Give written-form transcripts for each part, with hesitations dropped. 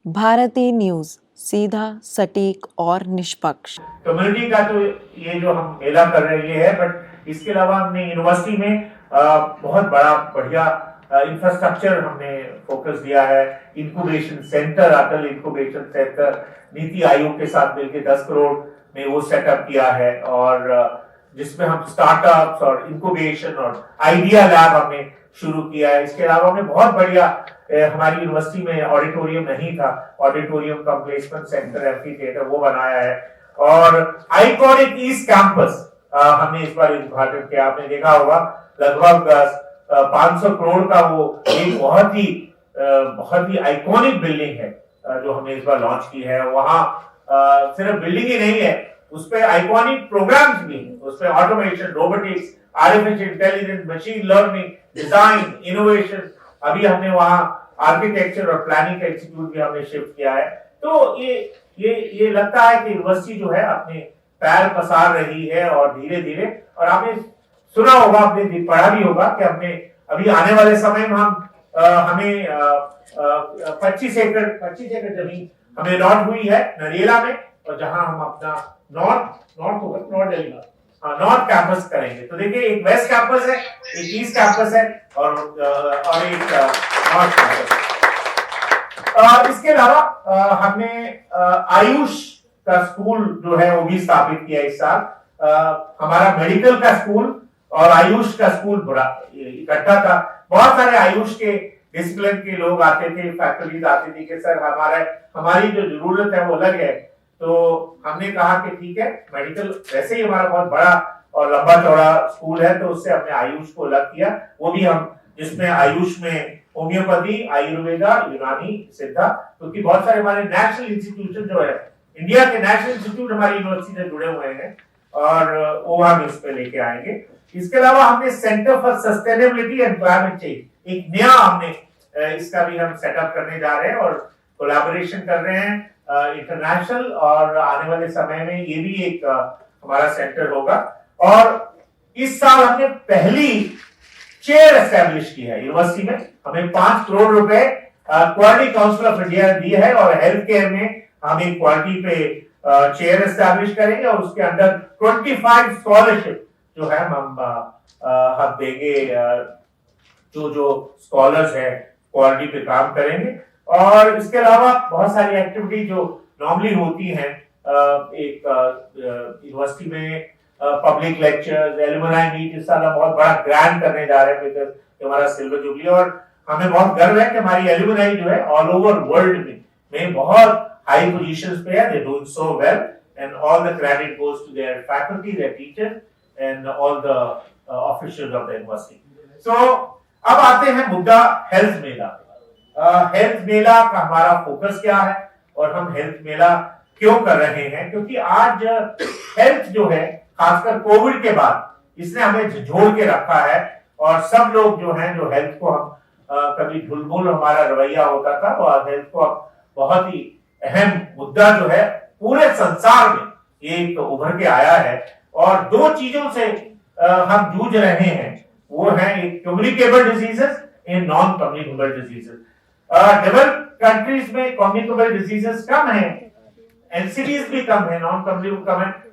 Bharti news, सीधा, सटीक और निष्पक्ष। कम्युनिटी का तो ये जो हम मेला कर रहे हैं, बट इसके अलावा हमने यूनिवर्सिटी में बहुत बड़ा बढ़िया इंफ्रास्ट्रक्चर हमने फोकस दिया है। इंक्यूबेशन सेंटर, अटल इंक्यूबेशन सेंटर नीति आयोग के साथ मिलकर 10 करोड़ में वो सेटअप किया है, और जिसमें हम स्टार्टअप्स और इंक्यूबेशन और आइडिया लैब हमने शुरू किया है। इसके अलावा हमने बहुत बढ़िया, हमारी यूनिवर्सिटी में ऑडिटोरियम नहीं था, ऑडिटोरियम का प्लेसमेंट सेंटर, एम्फी थिएटर वो बनाया है। और आइकॉनिक ईस्ट कैंपस हमने इस बार उद्घाटन किया। आपने देखा होगा लगभग 500 करोड़ का वो एक बहुत ही आइकॉनिक बिल्डिंग है जो हमने इस बार लॉन्च की है। वहां सिर्फ बिल्डिंग ही नहीं है, उस पे आइकॉनिक प्रोग्राम्स भी हैं। उस पे automation, robotics, artificial intelligence, machine learning, design, innovation. अभी हमने वहां आर्किटेक्चर और प्लानिंग का इंस्टीट्यूट भी हमने शिफ्ट किया है। तो ये लगता है कि यूनिवर्सिटी जो है अपने पैर पसार रही है, और धीरे धीरे, और आपने सुना होगा, आपने पढ़ा भी होगा कि हमने अभी आने वाले समय में हमें 25 एकड़ जमीन हमें अलॉट हुई है नरेला में, और जहां हम अपना नॉर्थ दिल्ली का नॉर्थ कैंपस करेंगे। तो देखिए, एक वेस्ट कैंपस है, एक ईस्ट कैंपस है, और एक नॉर्थ कैंपस है। इसके अलावा हमने आयुष का स्कूल जो है वो भी स्थापित किया इस साल। हमारा मेडिकल का स्कूल और आयुष का स्कूल बड़ा इकट्ठा था। बहुत सारे आयुष के डिसिप्लिन के लोग आते थे, फैकल्टीज आती थी कि सर हमारी जो जरूरत है वो अलग है। तो हमने कहा कि ठीक है, मेडिकल वैसे ही हमारा बहुत बड़ा और लंबा चौड़ा स्कूल है, तो उससे हमने आयुष को अलग किया। वो भी हम, जिसमें आयुष में होम्योपैथी, आयुर्वेदा, यूनानी, सिद्धा, क्योंकि बहुत सारे हमारे नेशनल इंस्टीट्यूशन जो है, इंडिया के नेशनल इंस्टीट्यूट हमारी यूनिवर्सिटी से जुड़े हुए हैं, और वो हम इस पे लेके आएंगे। इसके अलावा हमने centre for sustainability and climate change एक नया हमने इसका भी हम सेटअप करने जा रहे हैं, और कोलैबोरेशन कर रहे हैं इंटरनेशनल, और आने वाले समय में ये भी एक हमारा सेंटर होगा। और इस साल हमने पहली चेयर एस्टैब्लिश की है यूनिवर्सिटी में। हमें 5 करोड़ रुपए क्वालिटी काउंसिल ऑफ इंडिया दिए है, और हेल्थ केयर में हम एक क्वालिटी पे चेयर एस्टैब्लिश करेंगे, और उसके अंदर 25 स्कॉलरशिप जो है हम देंगे, जो स्कॉलर्स हैं क्वालिटी पे काम करेंगे। और इसके अलावा बहुत सारी एक्टिविटी जो नॉर्मली होती हैं एक यूनिवर्सिटी में, पब्लिक लेक्चर्स, एलुमनाई मीट। इस साल हम बहुत बड़ा ग्रैंड करने जा रहे हैं, बिकॉज़ हमारा सिल्वर जुबली, और हमें बहुत गर्व है कि हमारी एलुमनाई जो है ऑल ओवर वर्ल्ड में बहुत हाई पोजीशंस पे है। They doing so well, and all the credit goes to their faculty, their teachers, and all the officials of the university. So अब आते हैं मुद्दा हेल्थ मेला। हेल्थ मेला का हमारा फोकस क्या है, और हम हेल्थ मेला क्यों कर रहे हैं? क्योंकि आज हेल्थ जो है, खासकर कोविड के बाद, इसने हमें झोड़ के रखा है, और सब लोग जो हैं, जो हेल्थ को हम कभी ढुलमुल हमारा रवैया होता था, और हेल्थ को बहुत ही अहम मुद्दा जो है पूरे संसार में एक उभर के आया है। और 2 चीजों से हम जूझ रहे हैं, वो है एक communicable diseases and non communicable diseases. Developed countries में कम्युनिकेबल डिजीजेस कम है, एनसीडीज भी कम है, नॉन कम्युनिकेबल कम है।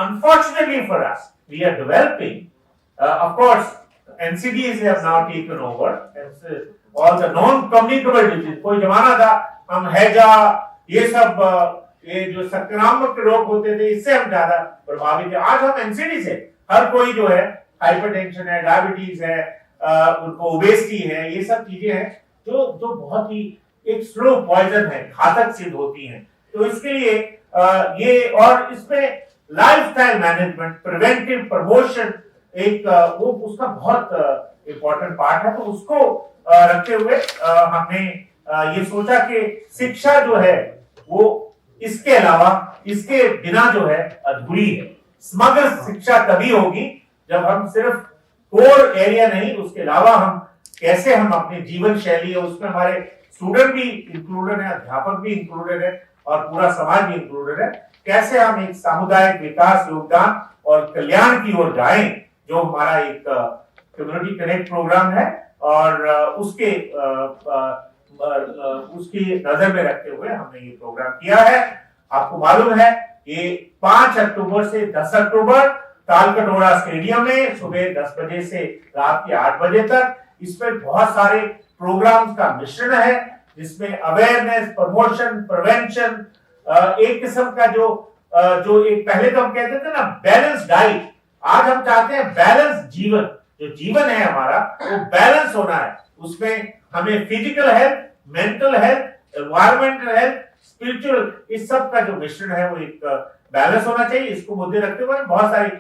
Unfortunately for us, we are developing. Of course, NCDs have now taken over. All the non-communicable diseases. कोई जमाना था हम हैजा, ये सब, ये जो संक्रामक रोग होते थे, इससे हम ज्यादा प्रभावित थे। आज हम एनसीडी से हर कोई जो है, हाइपरटेंशन है, डायबिटीज है, उनको ओबेसिटी है, ये सब चीजें हैं जो बहुत ही एक स्लो पॉइजन है, घातक सिद्ध होती हैं। तो इसके लिए ये, और इसमें लाइफस्टाइल मैनेजमेंट, प्रिवेंटिव प्रमोशन एक वो उसका बहुत इंपॉर्टेंट पार्ट है। तो उसको रखते हुए हमने ये सोचा कि शिक्षा जो है वो इसके अलावा, इसके बिना जो है अधूरी है। समग्र शिक्षा तभी होगी जब हम सिर्फ कोर एरिया नहीं, उसके अलावा हम कैसे हम अपनी जीवन शैली है, उसमें हमारे स्टूडेंट भी इंक्लूडेड है, अध्यापक भी इंक्लूडेड है, और पूरा समाज भी इंक्लूडेड है। कैसे हम एक सामुदायिक विकास, योगदान और कल्याण की ओर जाएं, जो हमारा एक कम्युनिटी कनेक्ट प्रोग्राम है, और उसके उसकी नजर में रखते हुए हमने ये प्रोग्राम किया है। आपको मालूम है ये 5 अक्टूबर से 10 अक्टूबर तालकटोरा स्टेडियम में सुबह 10 बजे से रात के 8 बजे तक इसमें बहुत सारे प्रोग्राम्स का मिश्रण है, जिसमें अवेयरनेस, प्रमोशन, प्रिवेंशन, एक किस्म का जो एक पहले तो हम कहते थे ना बैलेंस डाइट, आज हम चाहते हैं बैलेंस जीवन। जो जीवन है हमारा वो बैलेंस होना है, उसमें हमें physical health, mental health, environmental health, spiritual, इस सब का जो मिश्रण है वो एक बैलेंस होना चाहिए। इसको मुद्दे रखते हुए बहुत सारी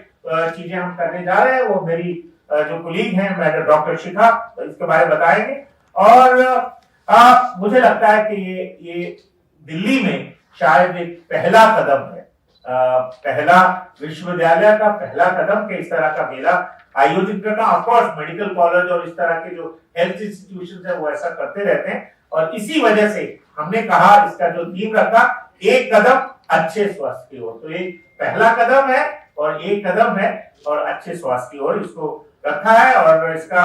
चीजें हम करने जा रहे हैं। वो मेरी जो कुलीग हैं मैडम डॉक्टर शिखा इसके बारे में बताएंगे। और मुझे लगता है कि ये दिल्ली में शायद एक पहला कदम है, पहला विश्वविद्यालय का पहला कदम के इस तरह का मेला आयोजित करना। ऑफकोर्स मेडिकल कॉलेज और इस तरह के जो हेल्थ इंस्टीट्यूशन है वो ऐसा करते रहते हैं, और इसी वजह से हमने कहा इसका जो थीम रखा, एक कदम अच्छे स्वास्थ्य की ओर। तो एक पहला कदम है और एक कदम है और अच्छे स्वास्थ्य की ओर इसको रखा है। और इसका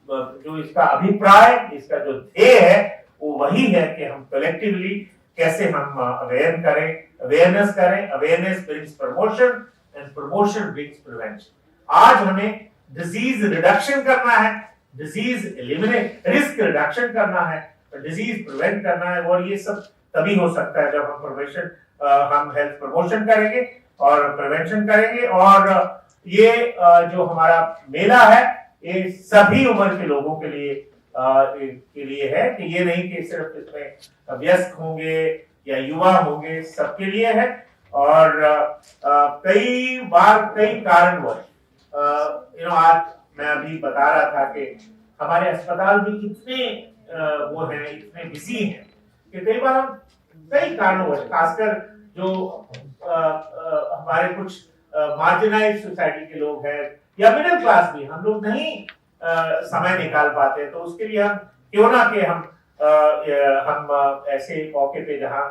जो इसका अभिप्राय, इसका जो ध्येय है वो वही है कि हम कलेक्टिवली कैसे हम अवेयरनेस करें। Awareness brings promotion and promotion brings prevention. आज हमें डिजीज रिडक्शन करना है, डिजीज एलिमिनेट, रिस्क रिडक्शन करना है, डिजीज प्रिवेंट करना है, और ये सब तभी हो सकता है जब हम हेल्थ प्रमोशन करेंगे और प्रिवेंशन करेंगे। और ये जो हमारा मेला है ये सभी उम्र के लोगों के लिए है, कि ये नहीं कि सिर्फ इसमें वयस्क होंगे या युवा होंगे, सबके लिए है। और कई बार कई कारणवश आज मैं अभी बता रहा था कि हमारे अस्पताल भी इतने वो हैं, इतने बिजी हैं कि कई बार हम कई कारणों, खासकर जो हमारे कुछ मार्जिनाइज्ड सोसाइटी के लोग हैं या मिडिल क्लास भी, हम लोग नहीं समय निकाल पाते। तो उसके लिए हम क्यों ना कि हम ऐसे मौके पे जहाँ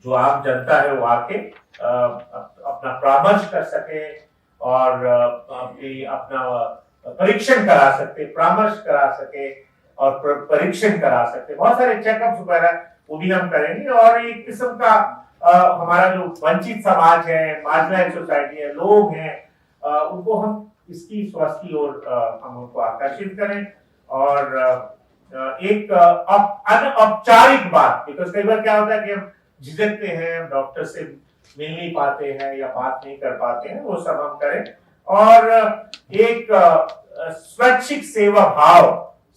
जो आम जनता है वो आके अपना परामर्श कर सके और अपना परीक्षण करा सकते, परामर्श करा सके और परीक्षण करा सकते। बहुत सारे चेकअप्स वगैरह वो भी हम करेंगे। और एक किस्म का हमारा जो वंचित समाज है, मार्जिनाइज्ड सोसाइटी है, लोग हैं, उनको हम इसकी स्वास्थ्य की ओर हम उनको आकर्षित करें। और एक अनौपचारिक बात, बिकॉज कई बार क्या होता है कि हम झिझकते हैं, डॉक्टर से मिल नहीं पाते हैं या बात नहीं कर पाते हैं, वो सब हम करें। और एक स्वैच्छिक सेवा भाव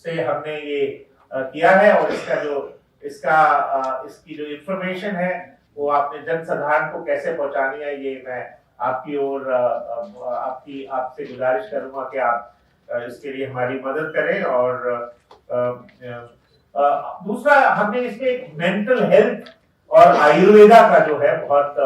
से हमने ये किया है। और इसकी जो इंफॉर्मेशन है वो आपने जनसाधारण को कैसे पहुंचानी है, ये मैं आपकी ओर आपसे गुजारिश करूंगा कि आप इसके लिए हमारी मदद करें। और दूसरा, हमने इसमें एक मेंटल हेल्थ और आयुर्वेदा का जो है बहुत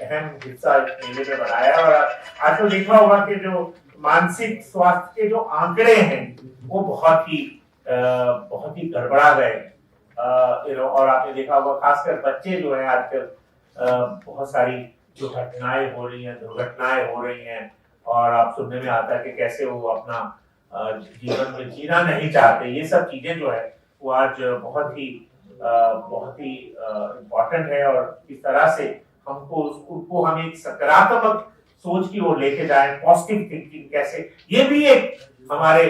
अहम हिस्सा इस मेले में बनाया। और आज तो देखा होगा कि जो मानसिक स्वास्थ्य के जो आंकड़े हैं वो बहुत ही गड़बड़ा गए। और आपने देखा होगा खासकर बच्चे जो है आजकल बहुत सारी जो घटनाएं हो रही हैं, दुर्घटनाएं हो रही हैं, और आप सुनने में आता है कि कैसे वो अपना जीवन में जीना नहीं चाहते। ये सब चीजें जो है वो आज बहुत ही इम्पोर्टेंट है। और इस तरह से उनको हम एक सकारात्मक सोच की ओर लेके जाएं, पॉजिटिव थिंकिंग कैसे, ये भी एक हमारे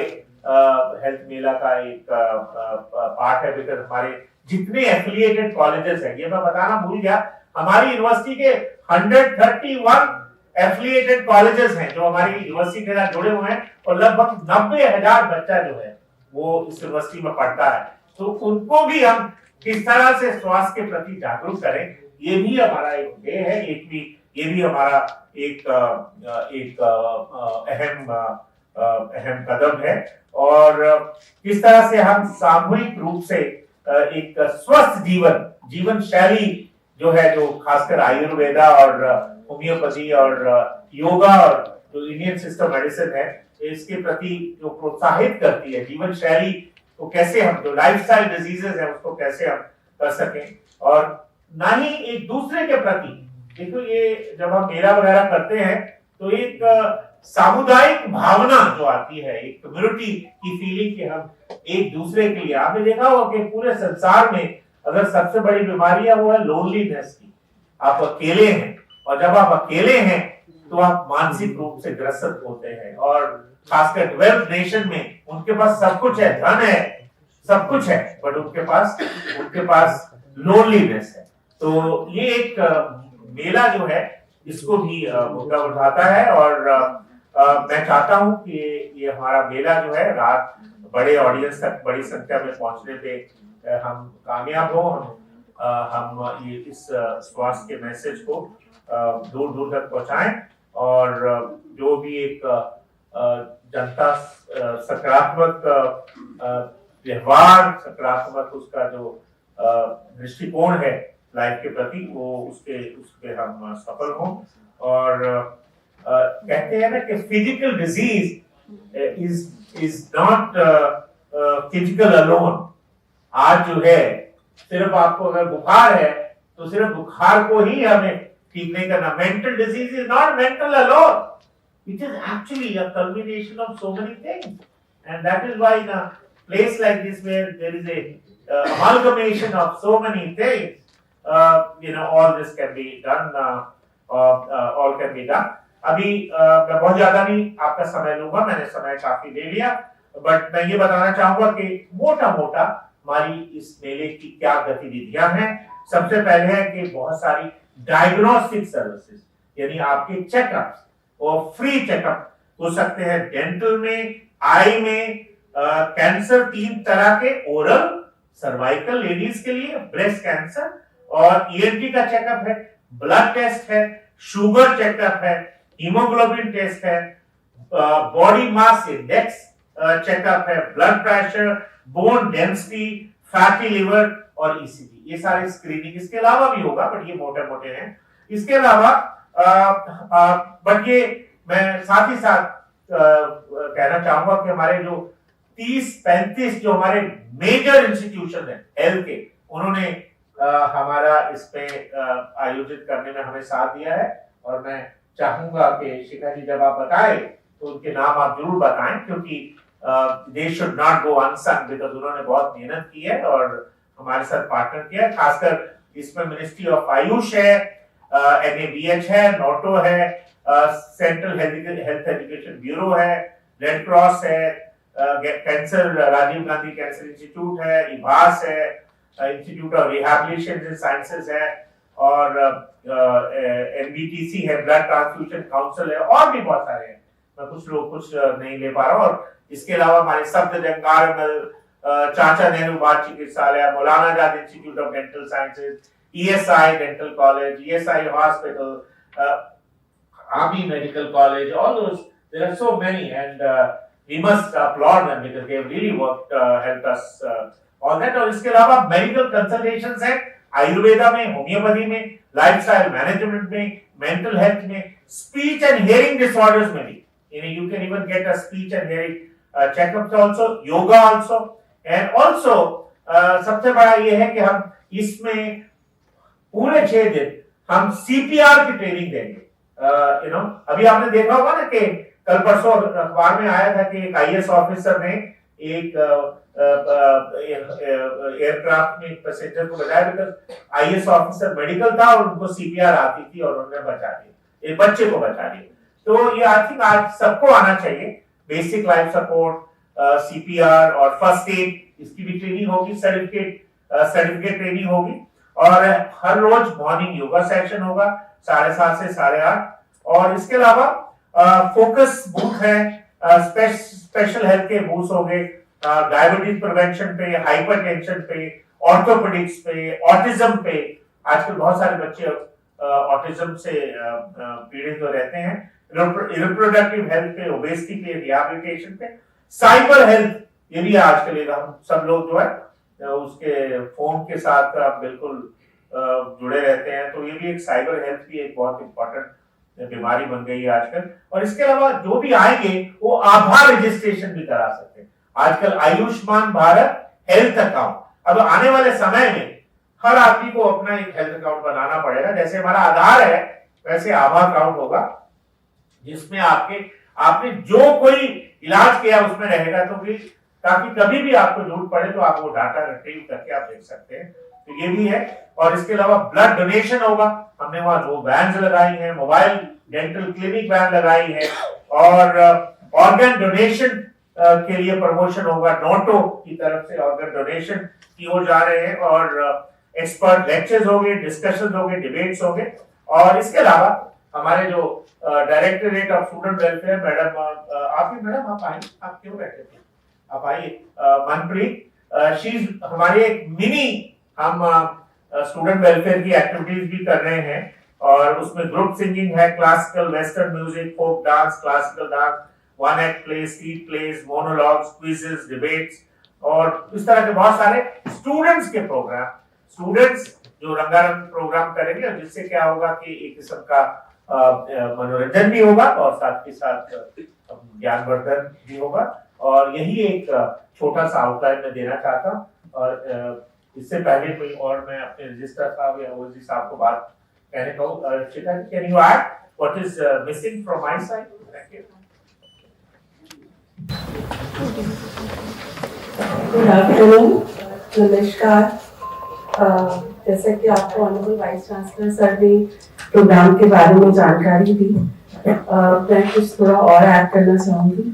हेल्थ मेला का एक पार्ट है। बिकॉज हमारे जितने एफिलिएटेड कॉलेजेस हैं, ये मैं बताना भूल गया, हमारी यूनिवर्सिटी के 131 एफिलिएटेड कॉलेजेस हैं जो हमारी यूनिवर्सिटी के साथ जुड़े हुए हैं, और लगभग 90,000 बच्चा जो है वो इस यूनिवर्सिटी में पढ़ता है। तो उनको भी हम किस तरह से स्वास्थ्य के प्रति जागरूक करें, ये भी हमारा एक ध्येय है। ये भी हमारा एक अहम कदम है। और किस तरह से हम सामूहिक रूप से एक स्वस्थ जीवन शैली जो है, जो खासकर आयुर्वेदा और होम्योपैथी और योगा और जो इंडियन सिस्टम मेडिसिन है, इसके प्रति जो प्रोत्साहित करती है जीवन शैली को, कैसे हम जो लाइफस्टाइल डिजीजेस है उसको कैसे हम कर सकें। और ना ही एक दूसरे के प्रति, देखो ये जब हम मेला वगैरह करते हैं तो एक सामुदायिक भावना जो आती है, एक कम्युनिटी की फीलिंग कि हम एक दूसरे के लिए, आपने देखा होगा कि पूरे संसार में अगर सबसे बड़ी बीमारी है वो है लोनलीनेस की, आप अकेले हैं, और जब आप अकेले हैं तो आप मानसिक रूप से ग्रसित होते हैं। और खासकर डेवलप्ड नेशन में उनके पास सब कुछ है, धन है, सब कुछ है, बट उनके पास लोनलीनेस है। तो ये एक मेला जो है इसको भी मुद्दा उठाता है, और मैं चाहता हूं कि ये हमारा मेला जो है रात बड़े ऑडियंस तक बड़ी संख्या में पहुंचने पे हम कामयाब हो, हम ये इस स्वास्थ्य के मैसेज को दूर दूर तक पहुंचाएं, और जो भी एक जनता सकारात्मक व्यवहार, सकारात्मक उसका जो दृष्टिकोण है लाइफ के प्रति, वो उसके हम सफल हों। और कहते हैं ना कि physical disease is not physical alone. आज जो है सिर्फ आपको अगर बुखार है तो सिर्फ बुखार को ही हमें ठीक नहीं करना। Mental disease is not mental alone, it is actually a culmination of so many things, and that is why in a place like this where there is a amalgamation of so many things, all this can be done, all can be done. अभी मैं बहुत ज्यादा नहीं आपका समय लूंगा, मैंने समय काफी ले लिया, बट मैं ये बताना चाहूंगा कि मोटा मोटा हमारी इस मेले की क्या गतिविधियां हैं। सबसे पहले है कि बहुत सारी डायग्नोस्टिक सर्विसेज, यानी आपके चेकअप्स और फ्री चेकअप हो सकते हैं डेंटल में, आई में, कैंसर 3 तरह के, ओरल, सर्वाइकल लेडीज के लिए, ब्रेस्ट कैंसर, और ईएनटी का चेकअप है, ब्लड टेस्ट है, शुगर चेकअप है, हीमोग्लोबिन टेस्ट है, बॉडी मास इंडेक्स चेकअप है, blood pressure, bone density, fatty liver और ईसीजी। ये सारे स्क्रीनिंग इसके अलावा भी होगा, बट ये मोटे मोटे हैं। इसके अलावा बट ये मैं साथ ही साथ कहना चाहूंगा कि हमारे जो 30-35 जो हमारे मेजर इंस्टीट्यूशन है हेल्थ के, उन्होंने हमारा इसमें आयोजित करने में हमें साथ दिया है, और मैं चाहूंगा कि शिखा जी जब आप बताएं तो उनके नाम आप जरूर बताएं, क्योंकि they should not go unsung, because उन्होंने बहुत मेहनत की है और हमारे साथ पार्टनर किया है। खासकर इसमें मिनिस्ट्री ऑफ आयुष है, NABH है, नोटो है, सेंट्रल हेल्थ एजुकेशन ब्यूरो है, रेड क्रॉस है, cancer Rajiv Gandhi cancer institute है, इभास है, institute of rehabilitation and sciences है, और NBTC है, ब्लड ट्रांसफ्यूजन काउंसिल है, और भी बहुत सारे हैं। मैं कुछ नहीं ले पा रहा हूँ। और इसके अलावा हमारे सफदरजंग, चाचा नेहरू बाल चिकित्सालय, Maulana Azad institute of dental sciences, ESI Dental College, ESI Hospital, Army Medical College, all those, there are so many, and we must applaud them because they have really worked, helped us, all that. और इसके अलावा medical consultations हैं, आयुर्वेदा में, homeopathy में, lifestyle management में, mental health में, speech and hearing disorders में भी, you can even get a speech and hearing checkups also, yoga also, and also सबसे बड़ा ये है कि हम इसमें पूरे 6 दिन हम CPR की ट्रेनिंग देंगे। अभी आपने देखा होगा ना कि कल परसों अखबार में आया था कि एक IAS ऑफिसर ने एक एयरक्राफ्ट में एक पैसेंजर को बचाया, बिकॉज IAS ऑफिसर मेडिकल था और उनको CPR आती थी और उन्होंने बचा दिया, एक बच्चे को बचा दिया। तो ये आई थिंक आज सबको आना चाहिए, बेसिक लाइफ सपोर्ट, CPR और फर्स्ट एड, इसकी भी ट्रेनिंग होगी, सर्टिफिकेट ट्रेनिंग होगी, और हर रोज मॉर्निंग योगा सेशन होगा 7:30 से 8:30। और इसके अलावा फोकस बूथ है, स्पेशल हेल्थ के बूथ हो गए, डायबिटीज प्रिवेंशन पे, हाइपरटेंशन पे, ऑर्थोपेडिक्स पे, ऑटिज्म पे। आजकल बहुत सारे बच्चे ऑटिज्म से पीड़ित हो रहते हैं, रिप्रोडक्टिव हेल्थ पे, ओबेसिटी पे, रिहैबिलिटेशन पे, साइबर हेल्थ, ये भी आजकल हम सब लोग जो है उसके फोन के साथ बिल्कुल जुड़े रहते हैं, तो ये भी एक साइबर हेल्थ भी एक बहुत इंपॉर्टेंट बीमारी बन गई है आजकल। और इसके अलावा जो भी आएंगे वो आधार रजिस्ट्रेशन भी करा सकते हैं। आजकल आयुष्मान भारत हेल्थ अकाउंट, अब आने वाले समय में हर आदमी को अपना एक हेल्थ अकाउंट बनाना पड़ेगा। जैसे हमारा आधार है वैसे आभा अकाउंट होगा, जिसमें आपने जो कोई इलाज किया उसमें रहेगा, तो फिर ताकि कभी भी आपको जरूरत पड़े तो आप वो डाटा रिट्रीव करके आप देख सकते हैं। तो ये भी है। और इसके अलावा ब्लड डोनेशन होगा, हमने वहां 2 वैन्स लगाई हैं, मोबाइल डेंटल क्लिनिक वैन लगाई है, और ऑर्गन डोनेशन के लिए प्रमोशन होगा, नोटो की तरफ से ऑर्गन डोनेशन की ओर जा रहे हैं, और एक्सपर्ट लेक्चर्स होंगे, डिस्कशन होंगे, डिबेट्स होंगे। और इसके अलावा हमारे जो directorate of student welfare madam, आप आइए, आप क्यों बैठे थे, आप आइए, मनप्रीत, शी हमारी एक मिनी, हम स्टूडेंट वेलफेयर की एक्टिविटीज भी कर रहे हैं, और उसमें ग्रुप सिंगिंग है, classical, western music, folk dance, classical dance, one act plays, street plays, monologues, quizzes, debates, और इस तरह के बहुत सारे स्टूडेंट्स के प्रोग्राम, स्टूडेंट्स जो रंगारंग प्रोग्राम करेंगे, और जिससे क्या होगा कि एक किस्म का मनोरंजन भी होगा और साथ के साथ ज्ञानवर्धन भी होगा। और यही एक छोटा सा आउटलाइन में देना चाहता हूँ। और इससे पहले कोई और मैं अपने रजिस्ट्रार साहब या ओजी साहब को बात कहने कहूँ, Chita ji, can you add what is missing from my side? Thank you. Good afternoon, नमस्कार। जैसा कि आपको ऑनरेबल वाइस चांसलर सर ने प्रोग्राम के बारे में जानकारी दी, मैं कुछ थोड़ा और ऐड करना चाहूंगी।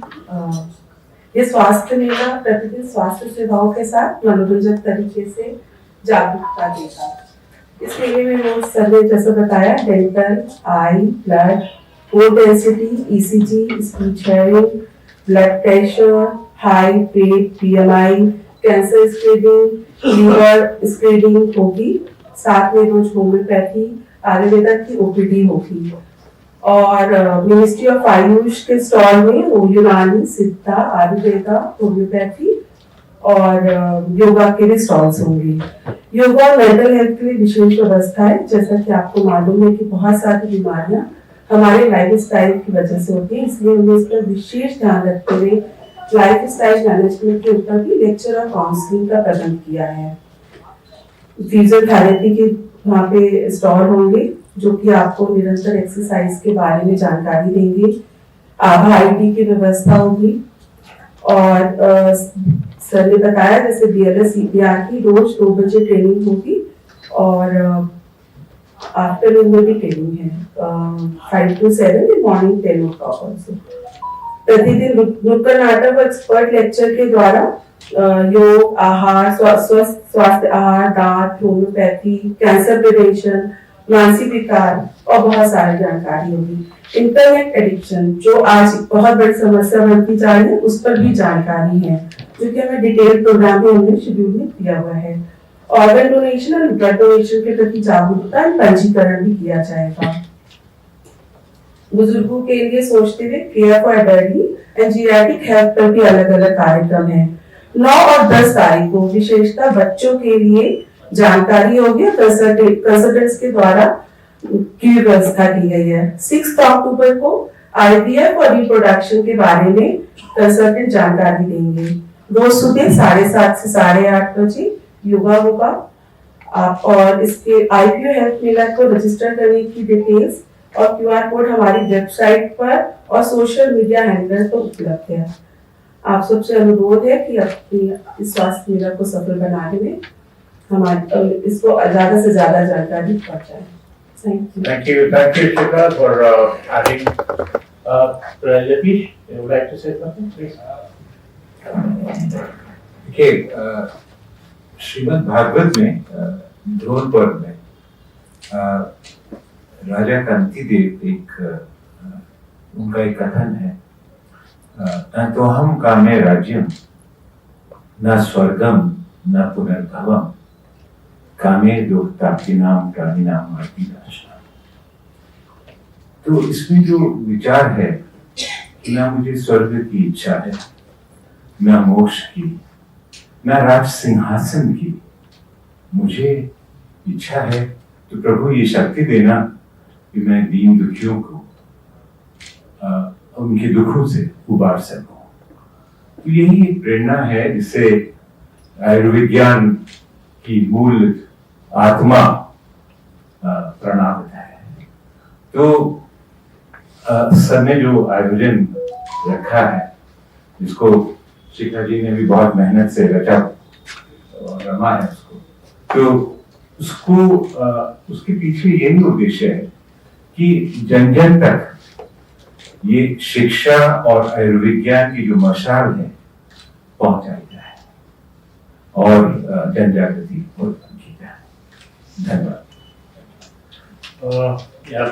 ये स्वास्थ्य मेला प्रतिदिन स्वास्थ्य सेवाओं के साथ मनोरंजक तरीके से जागरूकता देगा। इस मेले में लोग सर ने जैसे बताया, dental, eye, blood, bone density, ECG, speech hearing, blood pressure, height, weight, BMI, cancer screening, liver screening होगी। साथ में रोज होम्योपैथी, आयुर्वेदा की ओपीडी होगी। और मिनिस्ट्री ऑफ आयुष के स्टॉल में यूनानी, सिद्धा, आयुर्वेदा, होम्योपैथी और योगा के भी स्टॉल्स होंगे। योगा और मेंटल हेल्थ के लिए विशेष व्यवस्था है। जैसा कि आपको मालूम है कि बहुत सारी बीमारियां हमारे लाइफ स्टाइल की वजह से होती है, इसलिए हमने इस पर विशेष ध्यान रखते हुए लाइफ स्टाइल मैनेजमेंट के ऊपर भी लेक्चर और काउंसलिंग का प्रबंध किया है। फिजियोथेरेपी के वहाँ पे स्टॉल होंगे जो कि आपको निरंतर एक्सरसाइज के बारे में जानकारी देंगे। आभा आईडी की व्यवस्था होगी। और सर ने बताया जैसे बीएलएस सीपीआर की रोज 2 बजे ट्रेनिंग होगी, और आफ्टरनून में भी ट्रेनिंग है, 5 to 7, मॉर्निंग 10 o'clock ऑल्सो। प्रतिदिन नुक्कड़ नाटक और एक्सपर्ट लेक्चर के द्वारा योग, आहार, स्वास्थ्य आहार, दांत, होम्योपैथी, कैंसर प्रिवेंशन, मानसिक विकार और बहुत सारी जानकारी होगी। इंटरनेट एडिक्शन जो आज बहुत बड़ी समस्या बनती जा रही है, उस पर भी जानकारी है, जो कि हमें डिटेल प्रोग्राम में हमने शेड्यूल में दिया हुआ है। ऑर्गन डोनेशन और ब्लड डोनेशन के प्रति जागरूकता और पंजीकरण भी किया जाएगा। बुजुर्गों के लिए सोचते हुए care for elderly and geriatric health पर भी अलग अलग कार्यक्रम है। 9 और 10 तारीख को विशेषता बच्चों के लिए जानकारी होगी, कंसल्टेंट्स के द्वारा की व्यवस्था की गई है। 6 अक्टूबर को आईवीएफ और रिप्रोडक्शन के बारे में कंसल्टेंट जानकारी देंगे। रोज सुबह 7:30 से 8:30 बजे योगा होगा। आप और इसके आईपीओ हेल्थ मेला को रजिस्टर करने की डिटेल्स और क्यूआर कोड हमारी वेबसाइट पर और सोशल मीडिया हैंडल पर उपलब्ध है। आप सबसे अनुरोध है कि अपनी इस स्वास्थ्य मेला को सफल बनाने में हमारे इसको ज्यादा से ज्यादा जानकारी पहुंचाएं। Thank you, Shikha, for adding. Yatish, you would like to say something, please? देखिए, श्रीमद् भागवत में ध्रुव पर्व में राजा कांतिदेव उनका एक कथन है, न तो हम कामे राज्यम न स्वर्गम न पुनर्भवम कामे दुःखार्थिनां प्राणिनां मार्तिनाशनम्। तो इसमें जो विचार है कि ना मुझे स्वर्ग की इच्छा है, न मोक्ष की, न राज सिंहासन की, मुझे इच्छा है तो प्रभु ये शक्ति देना कि मैं दीन दुखियों को उनके दुखों से उबार सकूं। तो यही एक प्रेरणा है जिससे आयुर्विज्ञान की मूल आत्मा प्रणव है। तो सर ने जो आयोजन रखा है, जिसको शिखा जी ने भी बहुत मेहनत से रचा और रमा है उसको, तो उसके पीछे यही उद्देश्य है कि जन जन तक ये शिक्षा और आयुर्विज्ञान की जो मशाल है पहुंचाई जाए और जन जागृति उत्पन्न की जाए। धन्यवाद। Yeah.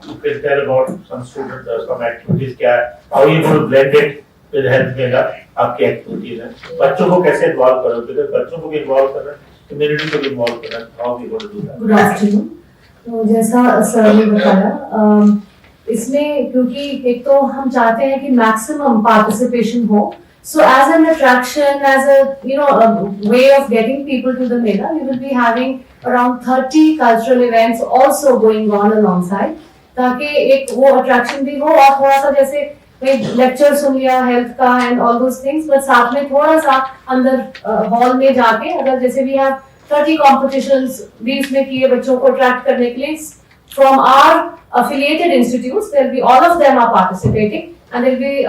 You can tell about some students or some activities क्या how you going to blend it with health मेला आपकी एक्टिविटीज है, बच्चों को कैसे इन्वॉल्व करोगे, तो बच्चों को भी इन्वॉल्व करना, कम्युनिटी को भी इन्वॉल्व करना, how we going to do that? Good afternoon. तो जैसा सर ने बताया, इसमें क्योंकि एक तो हम चाहते हैं कि मैक्सिमम पार्टिसिपेशन हो, so as an attraction, as a way of getting people to the Mela, we will be having around 30 cultural events also going on alongside, ताकि एक वो attraction भी हो और थोड़ा सा जैसे लेक्चर सुन लिया हेल्थ का and all those things, but साथ में थोड़ा सा अंदर हॉल में जाके अगर जैसे भी have 30 competitions भी इसमें किए बच्चों को अट्रैक्ट करने के लिए from our affiliated institutes, there'll be all of them are participating and there'll be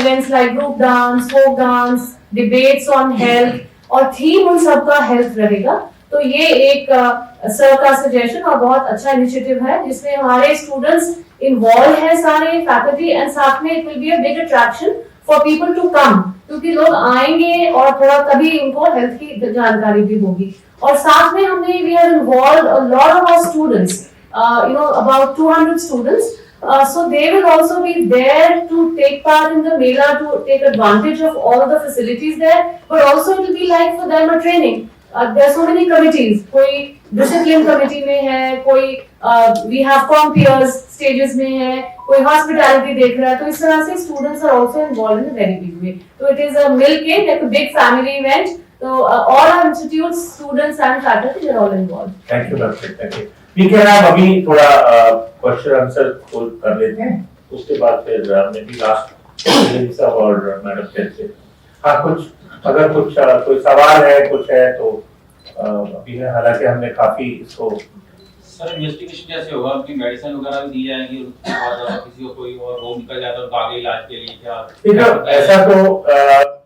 events like group dance, folk dance, debates on health और थीम उन सबका हेल्थ रहेगा। तो ये एक सर का सजेशन और बहुत अच्छा इनिशिएटिव है जिसमें हमारे स्टूडेंट्स इन्वॉल्व है सारे फैकल्टी एंड साथ में it will be a big attraction for people to come, क्योंकि लोग आएंगे और थोड़ा तभी उनको हेल्थ की जानकारी भी होगी। और साथ में हमने we have involved a lot of our students, about 200 students, so they will also be there to take part in the Mela, to take advantage of all the facilities there, but also it will be like for them a training. There are so many committees, कोई discipline committee में है, कोई we have compeers stages में है, कोई hospitality देख रहा है, तो इस तरह से students are also involved in a very big way. So it is a milk cake, like a big family event. So all our institutes, students and faculty are all involved. Thank you, Dr. Thank you. ठीक है, आप अभी थोड़ा question answer कर लेते हैं, उसके बाद फिर मे बी लास्ट और मैडम से हाँ कुछ अगर कुछ कोई सवाल है कुछ है तो अभी है, हालांकि हमने काफी इसको सर इन्वेस्टिगेशन कैसे होगा, उनकी मेडिसिन वगैरह भी दी जाएंगी, उसके बाद किसी को कोई और रोग निकल जाता है तो आगे इलाज के लिए क्या ऐसा तो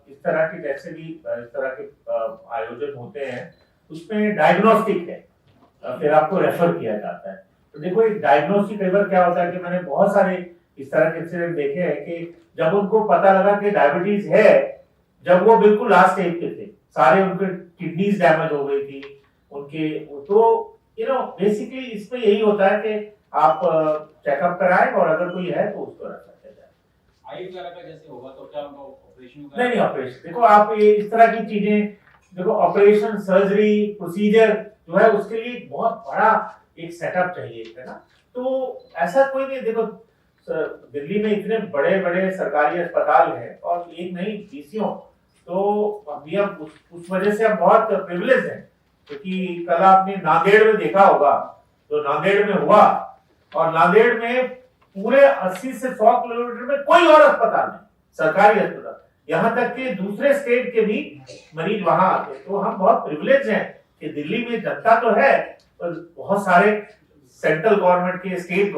इस तरह की जैसे भी इस तरह के आयोजन होते हैं उसमें डायग्नोस्टिक है, फिर आपको रेफर किया जाता है। तो देखो एक डायग्नोस्टिक कई बार क्या होता है कि मैंने बहुत सारे इस तरह के इंसिडेंट देखे हैं कि जब उनको पता लगा कि डायबिटीज है, जब वो बिल्कुल लास्ट स्टेज पे थे, सारे उनके किडनीज डैमेज हो गई थी उनके, तो बेसिकली इसमें यही होता है कि आप चेकअप कराएं और अगर कोई है तो उसको रेफर किया जाए। आई वगैरह का जैसे होगा तो क्या उनको ऑपरेशन नहीं ऑपरेशन, देखो आप ये इस तरह की चीजें देखो, ऑपरेशन सर्जरी प्रोसीजर जो है उसके लिए बहुत बड़ा एक सेटअप चाहिए है ना, तो ऐसा कोई नहीं। देखो दिल्ली में इतने बड़े बड़े सरकारी अस्पताल हैं और एक नहीं 20, तो अभी हम उस वजह से हम बहुत प्रिविलेज हैं, क्योंकि कल आपने नांदेड़ में देखा होगा, तो नांदेड़ में हुआ और नांदेड़ में पूरे 80 से 100 किलोमीटर में कोई और अस्पताल नहीं, सरकारी अस्पताल, यहाँ तक कि दूसरे स्टेट के भी मरीज वहां आते। तो हम बहुत प्रिविलेज हैं कि दिल्ली में जनता तो है पर बहुत सारे सेंट्रल गवर्नमेंट के, स्टेट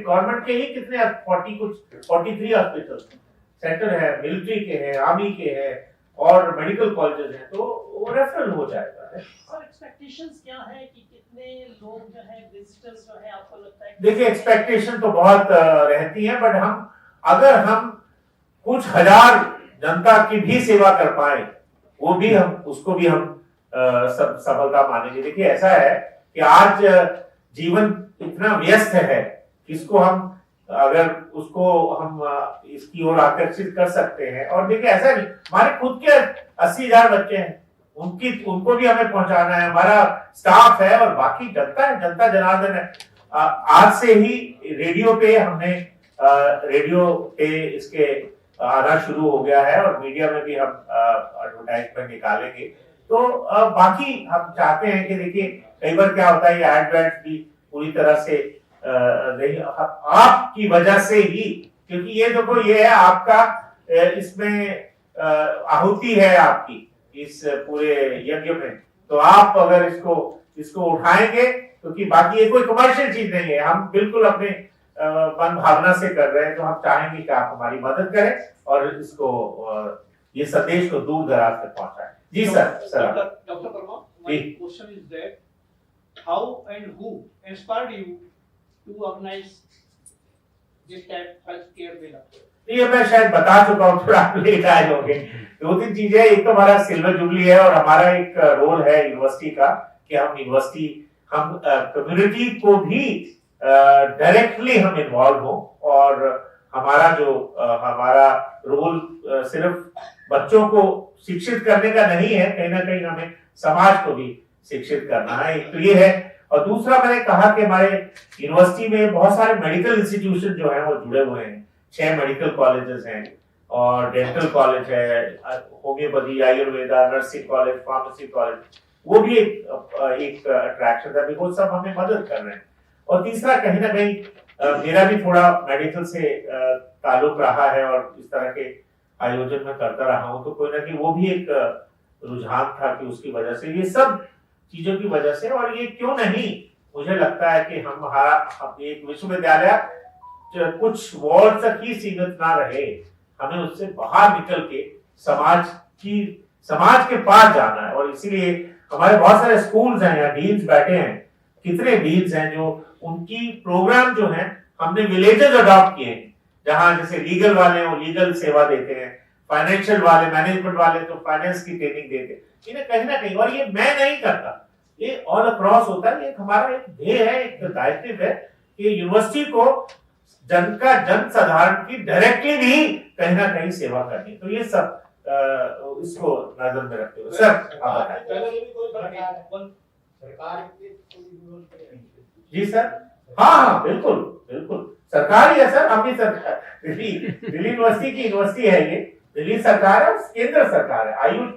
गवर्नमेंट के ही कितने 43 हॉस्पिटल सेंटर है, मिलिट्री के हैं, आर्मी के हैं और मेडिकल कॉलेजेस हैं, तो वो रेफरल हो जाएगा। और एक्सपेक्टेशंस क्या है कि कितने लोग जो है विजिटर्स जो है आपको लगता है? देखिए एक्सपेक्टेशन तो बहुत रहती है, बट अगर हम कुछ हजार जनता की भी सेवा कर पाए वो भी हम उसको भी हम सफलता मानेंगे। देखिए ऐसा है कि आज जीवन इतना व्यस्त है, इसको हम अगर उसको हम इसकी ओर आकर्षित कर सकते हैं। और देखिए ऐसा नहीं, हमारे खुद के 80,000 बच्चे हैं, उनको भी हमें पहुंचाना है, हमारा स्टाफ है और बाकी जनता है, जनता जनार्दन है। आज से ही रेडियो पे इसके आना शुरू हो गया है और मीडिया में भी हम एडवर्टाइजमेंट निकालेंगे। तो बाकी हम चाहते हैं कि देखिए कई बार क्या होता है, ये एडवर्टाइज भी पूरी तरह से नहीं, आपकी वजह से ही, क्योंकि ये देखो ये है आपका, इसमें आहुति है आपकी इस पूरे यज्ञ में, तो आप अगर इसको उठाएंगे, क्योंकि बाकी ये कोई कमर्शियल चीज नहीं है, हम बिल्कुल अपने मन भावना से कर रहे हैं, तो हम चाहेंगे कि आप हमारी मदद करें और इसको ये संदेश को दूर दराज तक पहुंचाएं। जी sir. Sir Dr. Parma, my जी। question is that how and who inspired you to organize this type of healthcare मेला? ये मैं शायद बता चुका हूँ, थोड़ा लेट आए होंगे। 2-3 चीजें, एक तो हमारा सिल्वर जुबली है और हमारा एक रोल है यूनिवर्सिटी का कि हम कम्युनिटी को भी डायरेक्टली हम इन्वॉल्व हो, और हमारा रोल सिर्फ बच्चों को शिक्षित करने का नहीं है, कहीं ना कहीं हमें समाज को भी शिक्षित करना है। एक तो ये है, और दूसरा मैंने कहा कि हमारे यूनिवर्सिटी में बहुत सारे मेडिकल इंस्टीट्यूशन जो हैं वो जुड़े हुए हैं। 6 मेडिकल कॉलेजेस हैं और डेंटल कॉलेज है, homeopathy, Ayurveda, nursing college, pharmacy college, वो भी एक अट्रैक्शन है, बिकॉज सब हमें मदद कर रहे हैं। और तीसरा, कहीं ना कहीं मेरा भी थोड़ा मेडिकल से ताल्लुक रहा है और इस तरह के आयोजन में करता रहा हूँ, तो कोई ना कोई वो भी एक रुझान था कि उसकी वजह से, ये सब चीजों की वजह से। और ये क्यों नहीं, मुझे लगता है कि हम एक विश्वविद्यालय कुछ वॉर्ड तक ही सीमित ना रहे, हमें उससे बाहर निकल के समाज के पास जाना है। और इसीलिए हमारे बहुत सारे स्कूल्स हैं, यहाँ डीन्स बैठे हैं, कितने डीन्स हैं जो उनकी प्रोग्राम जो है हमने विलेजेस अडॉप्ट किए हैं, जहां जैसे लीगल वाले वो लीगल सेवा देते हैं, फाइनेंशियल वाले, मैनेजमेंट वाले तो फाइनेंस की ट्रेनिंग देते हैं। इन्हें कहीं ना कहीं, और ये मैं नहीं करता, ये ऑल अक्रॉस होता है। ये हमारा एक ध्येय है, एक दायित्व है कि यूनिवर्सिटी को जन साधारण की डायरेक्टली भी कहीं ना कहीं सेवा करनी। तो ये सब इसको नजर में रखते हुए सर आप बताएं। जी सर, हाँ बिल्कुल बिल्कुल, सरकार ही है सर, हम भी सरकार, दिल्ली यूनिवर्सिटी की यूनिवर्सिटी है ये, दिल्ली सरकार है, केंद्र सरकार है, आयुष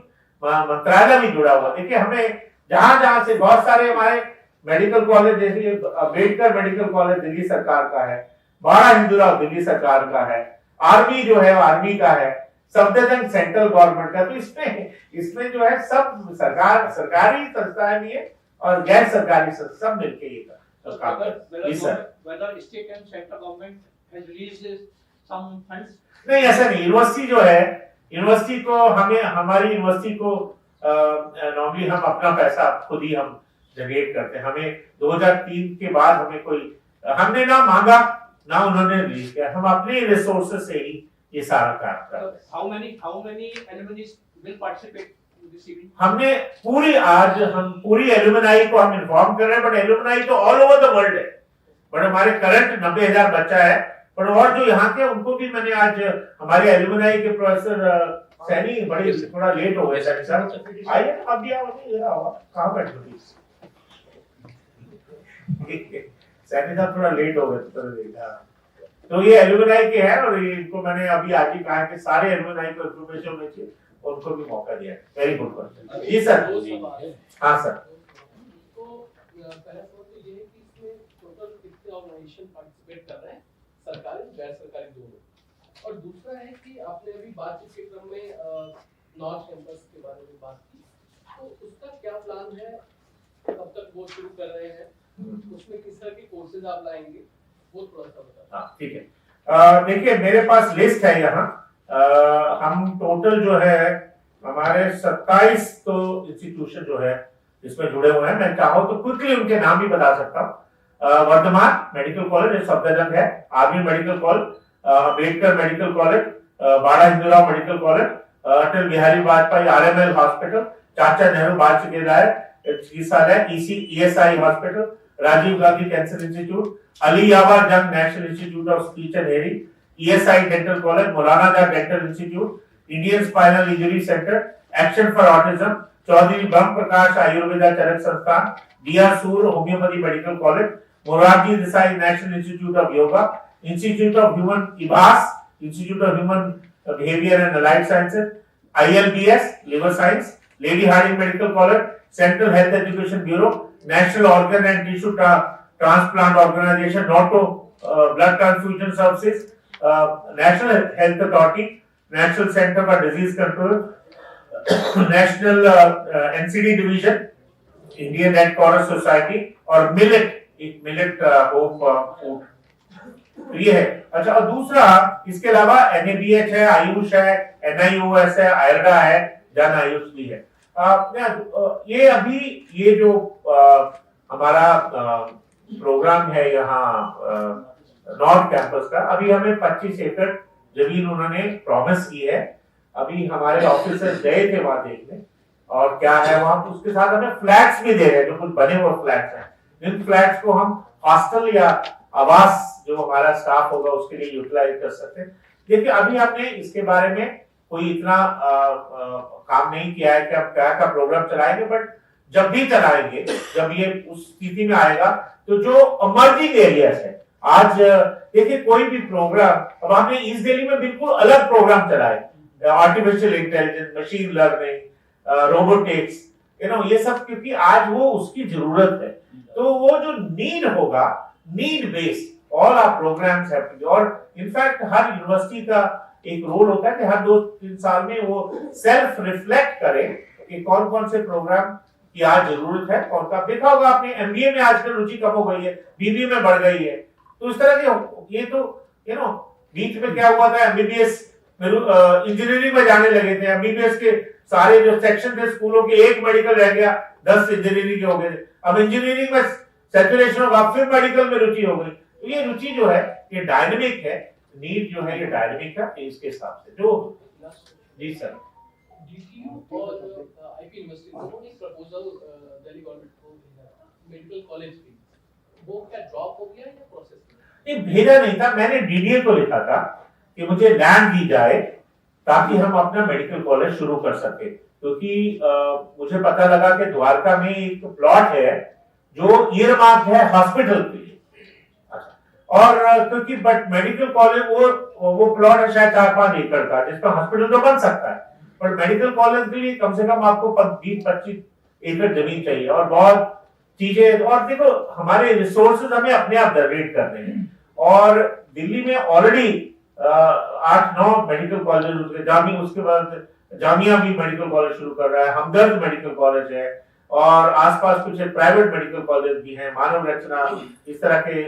मंत्रालय भी जुड़ा हुआ। देखिए हमें जहां से बहुत सारे हमारे मेडिकल कॉलेज, जैसे अम्बेडकर मेडिकल कॉलेज दिल्ली सरकार का है, बाड़ा हिंदूराव दिल्ली सरकार का है, आर्मी जो है आर्मी का है, सफदरजंग सेंट्रल गवर्नमेंट का। तो इसमें जो है सब सरकारी संस्थाएं भी है और गैर सरकारी सब मिलके ये काम करते हैं। Whether state and central government has released some funds? नहीं, ऐसा नहीं। यूनिवर्सिटी जो है, यूनिवर्सिटी को हमारी यूनिवर्सिटी को नॉर्मली हम अपना पैसा खुद ही हम जनरेट करते हैं। हमें 2003 के बाद हमने ना मांगा ना उन्होंने रिलीज किया, हम अपने रिसोर्सेज से ही ये सारा काम कर रहे हैं। How many alumni will participate in this event? हमने पूरी एलुमनाई को हम इन्फॉर्म कर रहे हैं, बट एलुमनाई तो ऑल ओवर द वर्ल्ड है, बट हमारे करंट 90,000 बच्चा है, पर और जो यहाँ के उनको भी मैंने आज हमारे एलुमनाई के प्रोफेसर सैनी बड़ी थोड़ा लेट हो गए सैनी सर, आइए अब भी आओ, कहाँ बैठे हो सैनी साहब, थोड़ा लेट हो गए। तो ये एलुमनाई के हैं और इनको मैंने अभी आज ही कहा कि सारे एलुमनाई को इन्फॉर्मेशन में चाहिए, उनको भी मौका दिया। Very good question. जी सर। हाँ सर। तो पहला सवाल तो ये है कि इसमें टोटल कितने ऑर्गेनाइजेशन पार्टिसिपेट कर रहे हैं, सरकारी गैर सरकारी दोनों, और दूसरा है कि आपने अभी बातचीत के क्रम में नॉर्थ कैंपस के बारे में बात की, तो उसका क्या प्लान है, कब तक वो शुरू कर रहे हैं, उसमें किस तरह के कोर्सेज आप लाएंगे, वो थोड़ा सा बताएं। हाँ ठीक है, देखिए मेरे पास लिस्ट है यहाँ, हम टोटल जो है हमारे 27 तो इंस्टीट्यूशन जो है इसमें जुड़े हुए हैं। मैं चाहूँ तो क्विकली उनके नाम भी बता सकता हूँ। वर्धमान मेडिकल कॉलेज सफदरजंग है, army medical college, Ambedkar medical college, Bara Hindurao medical college, Atal Bihari Vajpayee RML hospital, Chacha Nehru बाल Chikitsalaya, ESI hospital, Rajiv Gandhi cancer institute, Ali Yavar Jung national institute of speech and hearing, ESI dental college, Maulana जा dental institute, Indian spinal injury centre, action for autism, Chaudhary Brahm Prakash Ayurveda Charak Sansthan, DR Sur homeopathy medical college, Morarji Desai national institute of yoga, institute of human IHBAS, institute of human behaviour and allied sciences, ILBS liver science, lady Hardinge medical college, central health education bureau, national organ and tissue transplant organisation, NOTTO blood transfusion services, national health authority, national centre for disease control, national NCD division, Indian Red Cross society और millet hope food तो ये है। अच्छा, और दूसरा इसके अलावा NABH है, आयुष है, NIOS है, आयरडा है, जन आयुष भी है। ये अभी ये जो हमारा प्रोग्राम है यहाँ नॉर्थ कैंपस का, अभी हमें 25 एकड़ जमीन उन्होंने प्रॉमिस की है। अभी हमारे ऑफिसर्स गए थे वहां देखने, और क्या है वहां, उसके साथ हमें फ्लैट्स भी दे रहे हैं, जो कुछ बने हुए फ्लैट्स हैं। इन फ्लैट्स को हम हॉस्टल या आवास जो हमारा स्टाफ होगा उसके लिए यूटिलाइज कर सकते हैं। देखिए, अभी हमने इसके बारे में कोई इतना काम नहीं किया है कि अब क्या का प्रोग्राम चलाएंगे, बट जब भी चलाएंगे, जब ये उस स्थिति में आएगा, तो जो इमर्जिंग एरियाज है, आज देखिए कोई भी प्रोग्राम, अब हमने ईस्ट दिल्ली में बिल्कुल अलग प्रोग्राम चलाए, artificial intelligence, machine learning, robotics, ये सब, क्योंकि आज वो उसकी जरूरत है। तो वो जो नीड होगा, need based all our programmes have to be. और इनफैक्ट हर यूनिवर्सिटी का एक रोल होता है कि हर 2-3 साल में वो सेल्फ रिफ्लेक्ट करे कि कौन कौन से प्रोग्राम की आज जरूरत है, कौन का। देखा होगा आपने, MBA में आजकल रुचि कम हो गई है, BBA में बढ़ गई है। तो इस तरह के ये तो बीच में क्या हुआ था, MBBS इंजीनियरिंग में जाने लगे थे, MBBS के सारे जो सेक्शन थे स्कूलों के, एक मेडिकल रह गया, 10 इंजीनियरिंग के हो गए थे। अब इंजीनियरिंग में सैचुरेशन होगा, फिर मेडिकल में रुचि हो गई। तो ये रुचि जो है ये डायनेमिक है, नीड जो है ये डायनेमिक है, इसके हिसाब से जो। जी सर। DTU और IP यूनिवर्सिटी दोनों ने प्रपोजल दिल्ली गवर्नमेंट को मेडिकल कॉलेज की, वो क्या ड्रॉप हो गया या प्रोसेस में? नहीं, भेजा नहीं था, मैंने DDA को लिखा था कि मुझे लैंड दी जाए ताकि हम अपना मेडिकल कॉलेज शुरू कर सके, क्योंकि मुझे पता लगा कि द्वारका में एक प्लॉट है जो ईयरमार्क है हॉस्पिटल के लिए। और क्योंकि बट मेडिकल कॉलेज वो प्लॉट है शायद 4-5 एकड़ का, जिसका हॉस्पिटल तो बन सकता है, पर मेडिकल कॉलेज के लिए कम से कम आपको 20-25 एकड़ जमीन चाहिए, और बहुत चीजें। और देखो, हमारे रिसोर्सेज हमें अपने आप जनरेट करने हैं, और दिल्ली में ऑलरेडी 8-9 मेडिकल कॉलेज, उसके बाद जामिया भी मेडिकल कॉलेज शुरू कर रहा है, हमदर्द मेडिकल कॉलेज है, और आसपास कुछ प्राइवेट मेडिकल कॉलेज भी हैं, मानव रचना, इस तरह के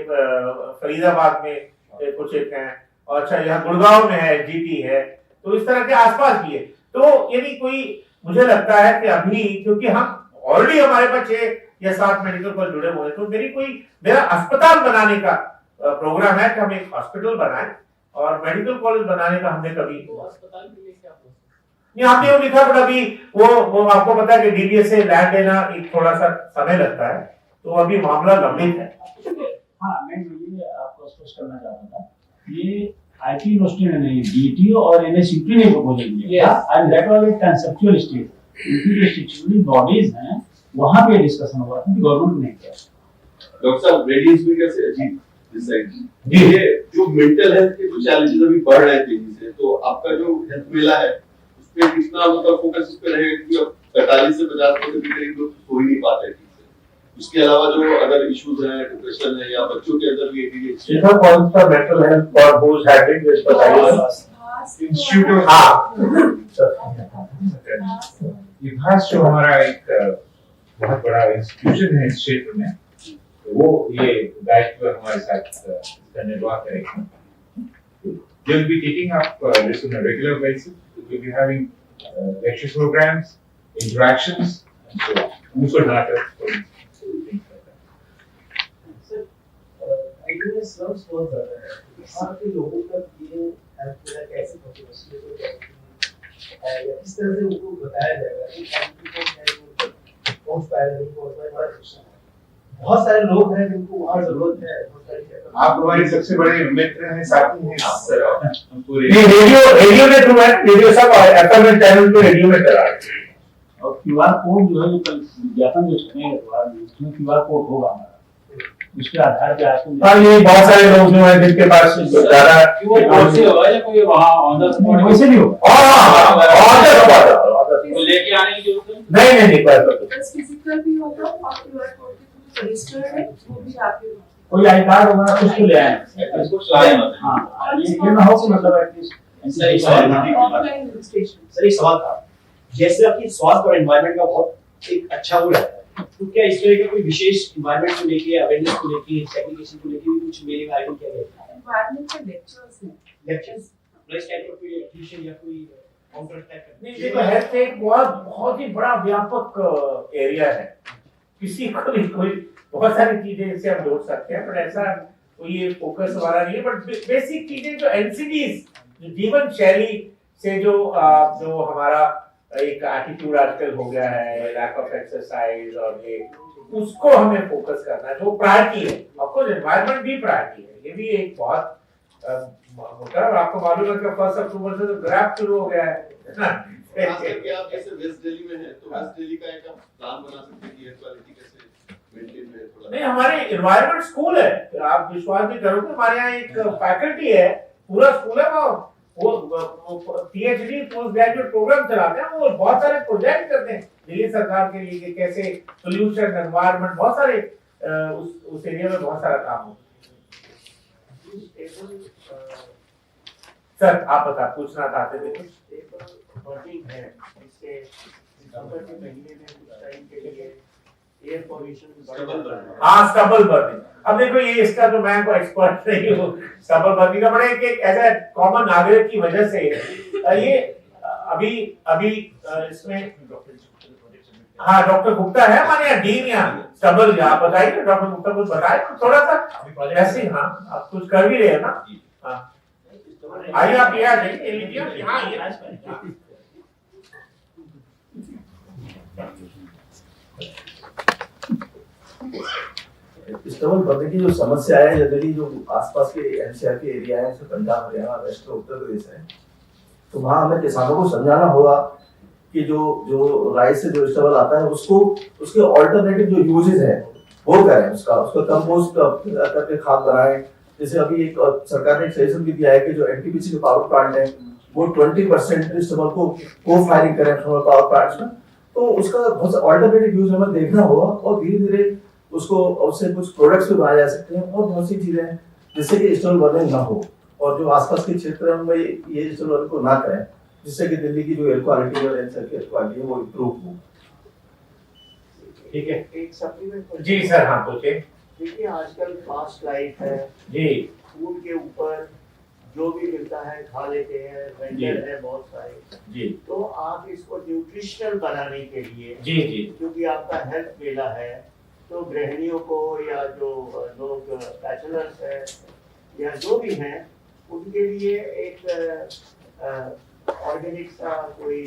फरीदाबाद में कुछ एक हैं, और अच्छा यहाँ गुड़गांव में है, GT है। तो इस तरह के आसपास भी है। तो यदि कोई, मुझे लगता है कि अभी क्योंकि हम ऑलरेडी हमारे पास 6 या 7 मेडिकल कॉलेज जुड़े हुए हैं, तो मेरा अस्पताल बनाने का प्रोग्राम है कि हम एक हॉस्पिटल बनाएं, और मेडिकल कॉलेज बनाने का हमने कभी अस्पताल के लिए क्या प्रोसेस? आपने वो लिखा, बट अभी वो आपको पता है कि DDA से लैंड लेना एक थोड़ा सा समय लगता है, तो अभी मामला गंभीर है। हाँ, मैं ये आपको स्पष्ट करना चाहता था, ये IP यूनिवर्सिटी ने नहीं, DTU और NSUT ने प्रपोजल दिया था, and that was a conceptual stage. उनकी जो स्टैट्यूटरी बॉडीज हैं, वहां पे डिस्कशन हुआ था, गवर्नमेंट ने किया। डॉक्टर साहब, रेडियंस में कैसे जी इस साइड जी, ये जो मेंटल हेल्थ के जो चैलेंजेस अभी बढ़ रहे हैं तेजी से, तो आपका जो हेल्थ मेला है उसपे कितना मतलब फोकस इस पे रहेगा, क्योंकि अब 45 से 50% के करीब लोग सो ही नहीं पाते ठीक से। उसके अलावा जो अदर इश्यूज हैं, डिप्रेशन है, या बच्चों के अंदर भी ADHD इधर कौन सा mental health for whose having this बताइए। इंस्टीट्यूट, हाँ, विभास जो हमारा एक बहुत बड़ा इंस्टीट्यूशन है इस क्षेत्र में, वो ये दायित्व हमारे साथ निर्वाह करेगा। We'll be taking up this on a regular basis. We'll be having lecture programs, interactions, and so on. Mutual data, things like that. IT में स्लम्स बहुत ज्यादा है, वहाँ के लोगों तक ये हेल्थ केयर कैसे पहुँचे, या किस तरह से उनको बताया जाएगा कि पहुँच पाए नहीं पहुँच पाए, बड़ा क्वेश्चन है। बहुत सारे लोग हैं जिनको वहाँ जरूरत है, बहुत सारी आप हमारे सबसे बड़े मित्र हैं, साथी हैं पूरे। रेडियो ने थ्रू है, रेडियो सब FM चैनल पे रेडियो में चला है। और QR कोड जो है, जो कल विज्ञापन जो सुनेगा, उसमें QR कोड होगा हमारा, उसके आधार पे आपको। हाँ, ये बहुत सारे लोग जो हैं जिनके पास ज्यादा वो कोर्स होगा या कोई वहाँ ऑन द स्पॉट वैसे भी होगा। वो लेके आने की जरूरत नहीं बस फिजिकल भी होगा, और QR कोड के रजिस्टर है, वो भी आपके कोई आई कार्ड होगा, उसको ले आए। इसको चलाया मत। हाँ, ये ना हो कि मतलब एटलीस्ट सही सवाल। Offline registration. सर, एक सवाल था, जैसे आपकी स्वास्थ्य और एनवायरनमेंट का बहुत एक अच्छा वो रहता है, तो क्या इस तरह का कोई विशेष एनवायरनमेंट को लेके, अवेयरनेस को लेके, एप्लीकेशन को लेके भी कुछ मेरे में आयोजन किया गया है? एनवायरनमेंट के लेक्चर्स हैं। लेक्चर्स ब्रेस्ट टाइप का कोई ट्यूशन या कोई काउंटर टाइप का नहीं, देखो हेल्थ एक बहुत ही बड़ा व्यापक एरिया है। किसी को भी कोई बहुत सारी चीजें इससे हम जोड़ सकते हैं, पर ऐसा कोई ये फोकस हमारा नहीं है। बट बेसिक चीजें जो एनसीडीज, जो जीवन शैली से जो हमारा एक एटीट्यूड आजकल हो गया है, लैक ऑफ एक्सरसाइज, और ये उसको हमें फोकस करना है, जो प्रायोरिटी है। ऑफकोर्स एनवायरनमेंट भी प्रायोरिटी है, ये भी एक बहुत होता है। आपको मालूम है कि 1 अक्टूबर से तो ग्रैब शुरू हो गया है ना। खास करके आप जैसे वेस्ट दिल्ली में हैं, तो वेस्ट दिल्ली का एक प्लान बना सकते हैं कि एयर क्वालिटी कैसे मेंटेन रहे थोड़ा। नहीं, हमारे एनवायरनमेंट स्कूल है, आप विश्वास नहीं करोगे, हमारे यहाँ एक फैकल्टी है, पूरा स्कूल है, वो पीएचडी पोस्ट ग्रेजुएट प्रोग्राम चलाते हैं। वो बहुत सारे प्रोजेक्ट करते हैं दिल्ली सरकार के लिए कि कैसे पोल्यूशन, एनवायरनमेंट, बहुत सारे उस एरिया में बहुत सारा काम हो। सर आप बता, पूछना चाहते थे कुछ? बर्निंग है, इससे दिसंबर के महीने में कुछ टाइम के लिए एयर पॉल्यूशन हाँ, स्टबल बर्निंग। अब देखो ये इसका तो मैं कोई एक्सपर्ट नहीं हूँ स्टबल बर्निंग का, बड़ा एक ऐसा कॉमन नागरिक की वजह से ये अभी इसमें हाँ डॉक्टर गुप्ता है हमारे यहाँ डीन यहाँ स्टबल। आप बताइए डॉक्टर गुप्ता कुछ बताए थोड़ा सा ऐसे। हाँ आप कुछ कर भी रहे हैं ना। हाँ आइए आप ये आ जाइए। हाँ स्टबल बर्निंग की जो समस्या है, जनरली जो आसपास के एनसीआर के एरिया है, जैसे पंजाब, हरियाणा, वेस्ट उत्तर प्रदेश है, तो वहाँ हमें किसानों को समझाना होगा कि जो राइस से जो स्टबल आता है उसको उसके ऑल्टरनेटिव जो यूजेस है वो करें, उसका कंपोस्ट करके खाद बनाएं। जैसे अभी एक सरकार ने एक सजेशन भी दिया है कि जो एनटीपीसी के पावर प्लांट है वो 20% स्टबल को फायरिंग करें थर्मल पावर प्लांट्स में। तो उसका बहुत ऑल्टरनेटिव यूज हमें देखना होगा और धीरे धीरे उसको उससे कुछ प्रोडक्ट्स भी बनाए जा सकते हैं और बहुत सी चीजें हैं जिससे कि स्टबल बर्निंग ना हो और जो आसपास के क्षेत्र में ये स्टबल बर्निंग को ना करें, जिससे कि दिल्ली की जो एयर क्वालिटी और एनसीआर की एयर क्वालिटी है वो इम्प्रूव हो। ठीक है, एक सप्लीमेंट जी सर। हाँ पूछिए। देखिए आजकल फास्ट लाइफ है जी, फूड के ऊपर जो भी मिलता है खा लेते हैं, वेंडर है बहुत सारे जी। तो आप इसको न्यूट्रिशनल बनाने के लिए जी जी, क्योंकि आपका हेल्थ मेला है, तो गृहिणियों को या जो लोग बैचलर्स है या जो भी हैं उनके लिए एक ऑर्गेनिक सा कोई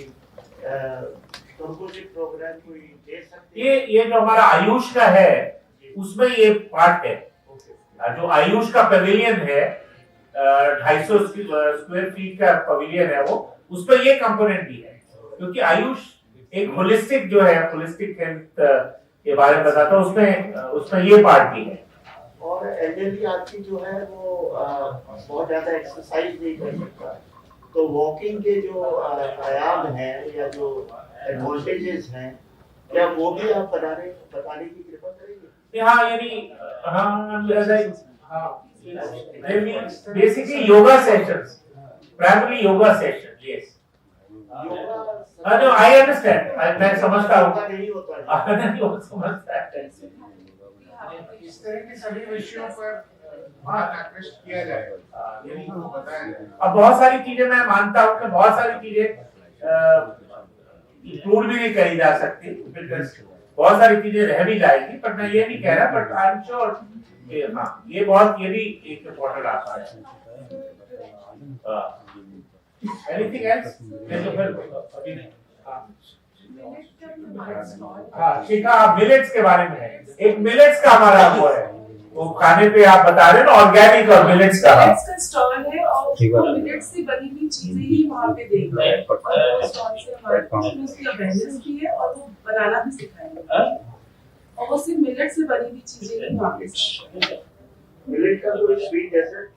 कंपोजिट प्रोग्राम कोई दे सकते हैं? ये जो हमारा आयुष का है उसमें ये पार्ट है। जो आयुष का पवेलियन है 250 स्क्वायर फीट का पवेलियन है, वो उसमें ये कंपोनेंट भी है, क्योंकि आयुष एक होलिस्टिक जो है होलिस्टिक हेल्थ के बारे में बताता है, उसमें ये पार्ट भी है। और एल्डरली आदमी जो है वो बहुत ज्यादा एक्सरसाइज नहीं कर सकता, तो वॉकिंग के जो आयाम हैं या जो एडवांटेजेस हैं क्या वो भी आप बताने की कृपा करेंगे? हाँ यानी basically yoga sessions, primary yoga session. Yes, I understand, मैं समझता हूँ। नहीं होता नहीं वो समझता है। इस तरह के सभी विषयों पर आकृष्ट किया जाएगा, बताया जाएगा। अब बहुत सारी चीजें मैं मानता हूँ कि बहुत सारी चीजें इंक्लूड भी नहीं करी जा सकती, बिकॉज बहुत सारी चीजें रह भी जाएगी, पर मैं ये नहीं कह रहा, बट आई एम श्योर हाँ ये भी एक इम्पोर्टेंट आता है। Anything else? हाँ ठीक है, आप मिलेट्स के बारे में है, एक मिलेट्स का हमारा वो है, वो खाने पे आप बता रहे हैं ना, ऑर्गेनिक और मिलेट्स का स्टॉल है और मिलेट से बनी हुई चीजें ही वहाँ पे देख रहे हैं और वो स्टॉल से हमारे उसकी अवेयरनेस भी है और वो बनाना भी सिखाएंगे और वो सिर्फ मिलेट से बनी हुई चीजें ही वहाँ पे। मिलेट का कोई sweet dessert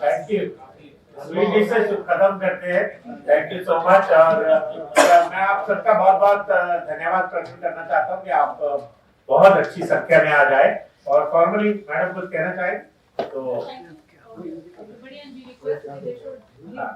thank you. Sweet dishes खत्म करते हैं। Thank you so much. और मैं आप सबका बहुत बहुत धन्यवाद प्रकट करना चाहता हूँ कि आप बहुत अच्छी संख्या में आ जाए। और फॉर्मली मैडम कुछ कहना चाहें तो